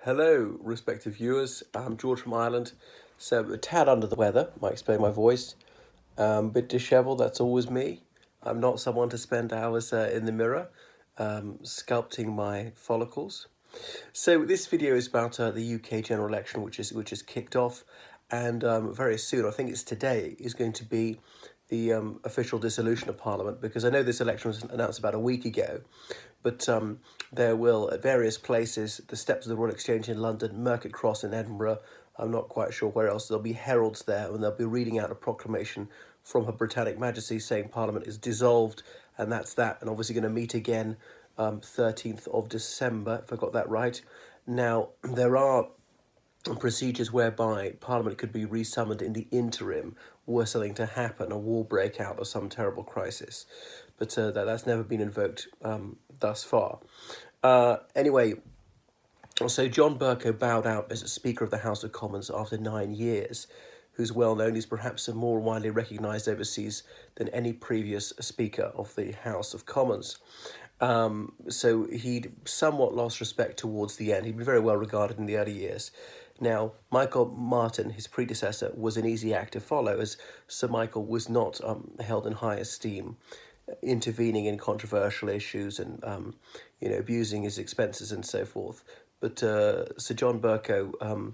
Hello, respective viewers. I'm George from Ireland. So, a tad under the weather, might explain my voice. A bit dishevelled, that's always me. I'm not someone to spend hours in the mirror sculpting my follicles. So, this video is about the UK general election, which is kicked off, and very soon, I think it's today, is going to be the official dissolution of Parliament, because I know this election was announced about a week ago, but there will, at various places, the steps of the Royal Exchange in London, Market Cross in Edinburgh, I'm not quite sure where else, there'll be heralds there, and they'll be reading out a proclamation from Her Britannic Majesty saying Parliament is dissolved, and that's that, and obviously going to meet again 13th of December, if I got that right. Now, there are procedures whereby Parliament could be resummoned in the interim were something to happen, a war break out or some terrible crisis. But that's never been invoked thus far. Anyway, so John Bercow bowed out as Speaker of the House of Commons after 9 years, who's well known. He's perhaps more widely recognised overseas than any previous Speaker of the House of Commons. So he'd somewhat lost respect towards the end. He'd been very well regarded in the early years. Now, Michael Martin, his predecessor, was an easy act to follow, as Sir Michael was not held in high esteem, intervening in controversial issues and abusing his expenses and so forth. But Sir John Bercow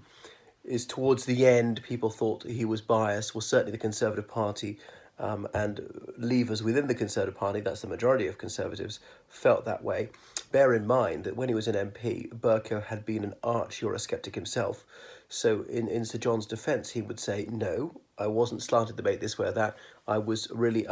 is towards the end, people thought he was biased. Well, certainly the Conservative Party and leavers within the Conservative Party, that's the majority of Conservatives, felt that way. Bear in mind that when he was an MP, Bercow had been an arch Eurosceptic himself. So in Sir John's defence, he would say, no, I wasn't slanted debate this way or that. I was really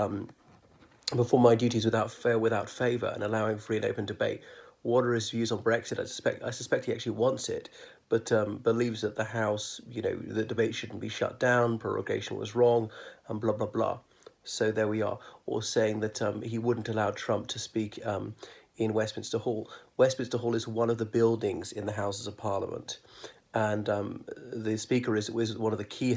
perform my duties without favour and allowing free and open debate. What are his views on Brexit? I suspect he actually wants it, but believes that the House, the debate shouldn't be shut down, prorogation was wrong, and blah, blah, blah. So there we are. Or saying that he wouldn't allow Trump to speak in Westminster Hall. Westminster Hall is one of the buildings in the Houses of Parliament. And the Speaker is one of the key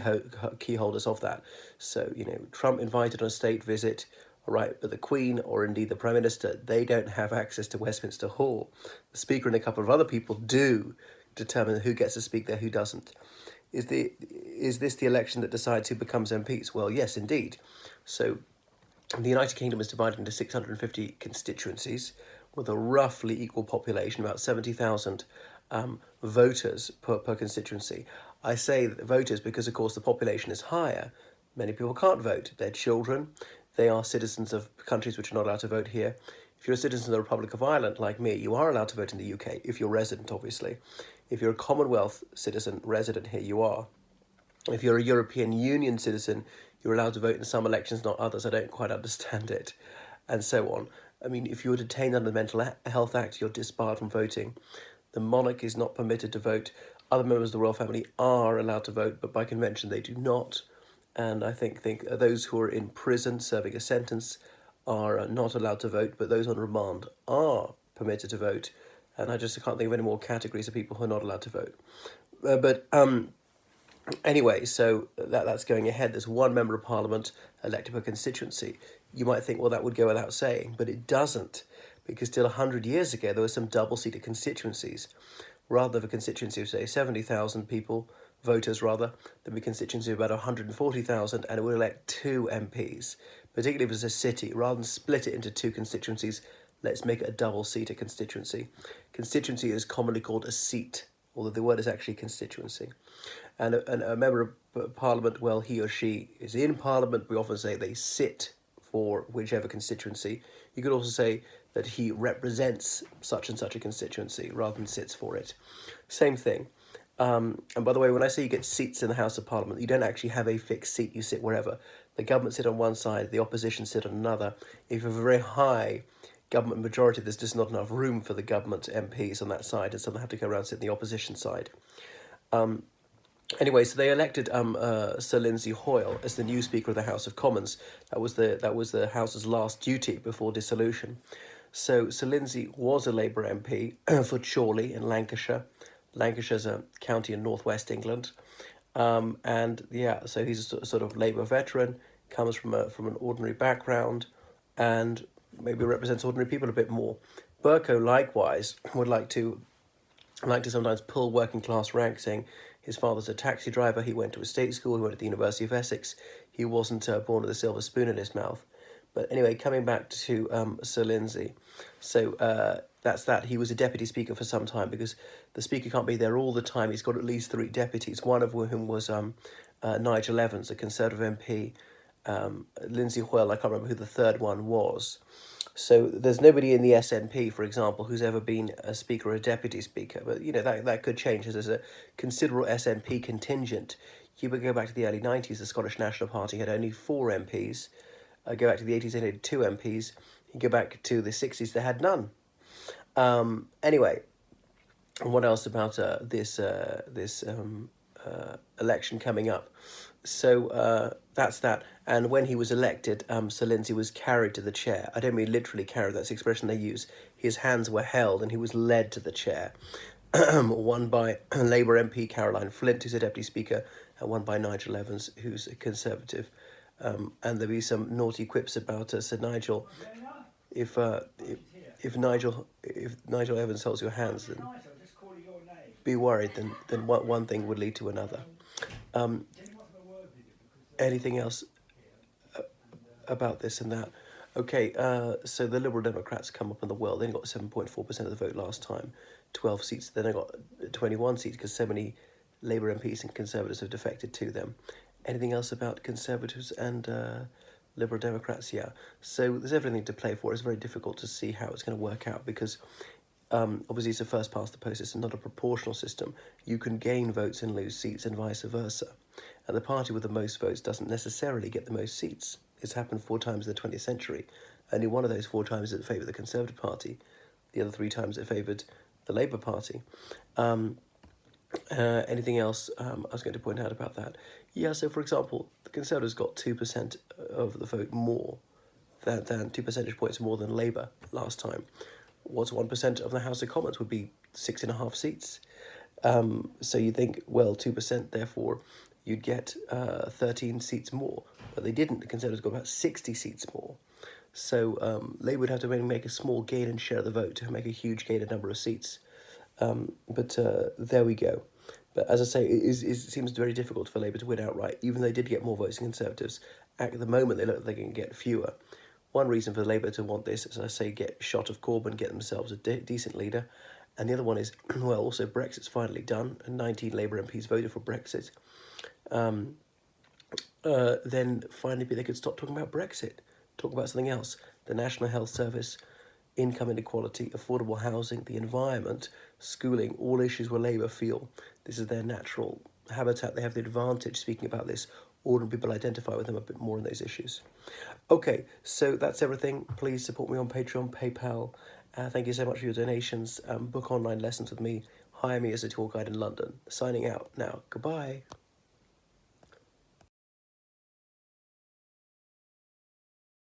holders of that. So, Trump invited on a state visit, all right, but the Queen or indeed the Prime Minister, they don't have access to Westminster Hall. The Speaker and a couple of other people do determine who gets to speak there, who doesn't. Is this the election that decides who becomes MPs? Well, yes, indeed. So the United Kingdom is divided into 650 constituencies with a roughly equal population, about 70,000 voters per constituency. I say voters because, of course, the population is higher. Many people can't vote. They're children. They are citizens of countries which are not allowed to vote here. If you're a citizen of the Republic of Ireland, like me, you are allowed to vote in the UK, if you're resident, obviously. If you're a Commonwealth citizen resident here, you are. If you're a European Union citizen, you're allowed to vote in some elections, not others. I don't quite understand it, and so on. I mean, if you're detained under the Mental Health Act, you're disbarred from voting. The monarch is not permitted to vote. Other members of the royal family are allowed to vote, but by convention they do not. And I think those who are in prison serving a sentence are not allowed to vote, but those on remand are permitted to vote. And I can't think of any more categories of people who are not allowed to vote. But anyway, so that's going ahead. There's one member of Parliament elected per constituency. You might think, well, that would go without saying, but it doesn't, because till 100 years ago, there were some double-seated constituencies. Rather than a constituency of, say, 70,000 people, voters rather, there'd be a constituency of about 140,000, and it would elect 2 MPs. Particularly if it's a city, rather than split it into 2 constituencies, let's make it a double-seater constituency. Constituency is commonly called a seat, although the word is actually constituency. And a member of Parliament, well, he or she is in Parliament. We often say they sit for whichever constituency. You could also say that he represents such and such a constituency rather than sits for it. Same thing. And by the way, when I say you get seats in the House of Parliament, you don't actually have a fixed seat. You sit wherever. The government sit on one side, the opposition sit on another. If you have a very high government majority, there's just not enough room for the government MPs on that side, and so they have to go around and sit on the opposition side. Anyway, so they elected Sir Lindsay Hoyle as the new Speaker of the House of Commons. That was the House's last duty before dissolution. So Sir Lindsay was a Labour MP for Chorley in Lancashire. Lancashire's a county in northwest England, and yeah, so he's a sort of Labour veteran, comes from an ordinary background, and maybe represents ordinary people a bit more. Bercow likewise would like to like to sometimes pull working class rank, saying his father's a taxi driver, he went to a state school, he went to the University of Essex, he wasn't born with a silver spoon in his mouth. But anyway, coming back to Sir Lindsay, so that's that. He was a deputy speaker for some time because the speaker can't be there all the time. He's got at least 3 deputies, one of whom was Nigel Evans, a Conservative MP, Lindsay Hoyle, I can't remember who the third one was. So there's nobody in the SNP, for example, who's ever been a speaker or a deputy speaker. But, you know, that could change as there's a considerable SNP contingent. You would go back to the early 90s, the Scottish National Party had only 4 MPs. Go back to the 80s, they had 2 MPs. You go back to the 60s, they had none. Anyway, what else about this election coming up? So that's that. And when he was elected, Sir Lindsay was carried to the chair. I don't mean literally carried, that's the expression they use. His hands were held and he was led to the chair. One by Labour MP Caroline Flint, who's a deputy speaker, and one by Nigel Evans, who's a Conservative. And there'll be some naughty quips about Sir Nigel. If Nigel Evans holds your hands, then be worried. Then one thing would lead to another. Anything else about this and that? Okay, so the Liberal Democrats come up in the world. They only got 7.4% of the vote last time, 12 seats. Then they got 21 seats because so many Labour MPs and Conservatives have defected to them. Anything else about Conservatives and Liberal Democrats? Yeah. So there's everything to play for. It's very difficult to see how it's going to work out because obviously it's a first past the post system, not a proportional system. You can gain votes and lose seats and vice versa. And the party with the most votes doesn't necessarily get the most seats. It's happened 4 times in the 20th century. Only one of those 4 times it favoured the Conservative Party. The other 3 times it favoured the Labour Party. Anything else I was going to point out about that? Yeah, so for example, the Conservatives got 2% of the vote more than 2 percentage points more than Labour last time. What's 1% of the House of Commons would be 6.5 seats. So you think, well, 2%, therefore you'd get 13 seats more. But they didn't. The Conservatives got about 60 seats more. So Labour would have to make a small gain in share of the vote to make a huge gain in number of seats. But there we go. But as I say, it seems very difficult for Labour to win outright, even though they did get more votes than Conservatives. At the moment, they look like they can get fewer. One reason for Labour to want this, as I say, get shot of Corbyn, get themselves a decent leader. And the other one is, well, also Brexit's finally done, and 19 Labour MPs voted for Brexit. Then finally they could stop talking about Brexit, talk about something else. The National Health Service, income inequality, affordable housing, the environment, schooling, all issues where Labour feel this is their natural habitat. They have the advantage, speaking about this, ordinary people identify with them a bit more on those issues. Okay, so that's everything. Please support me on Patreon, PayPal. Thank you so much for your donations. Book online lessons with me. Hire me as a tour guide in London. Signing out now. Goodbye.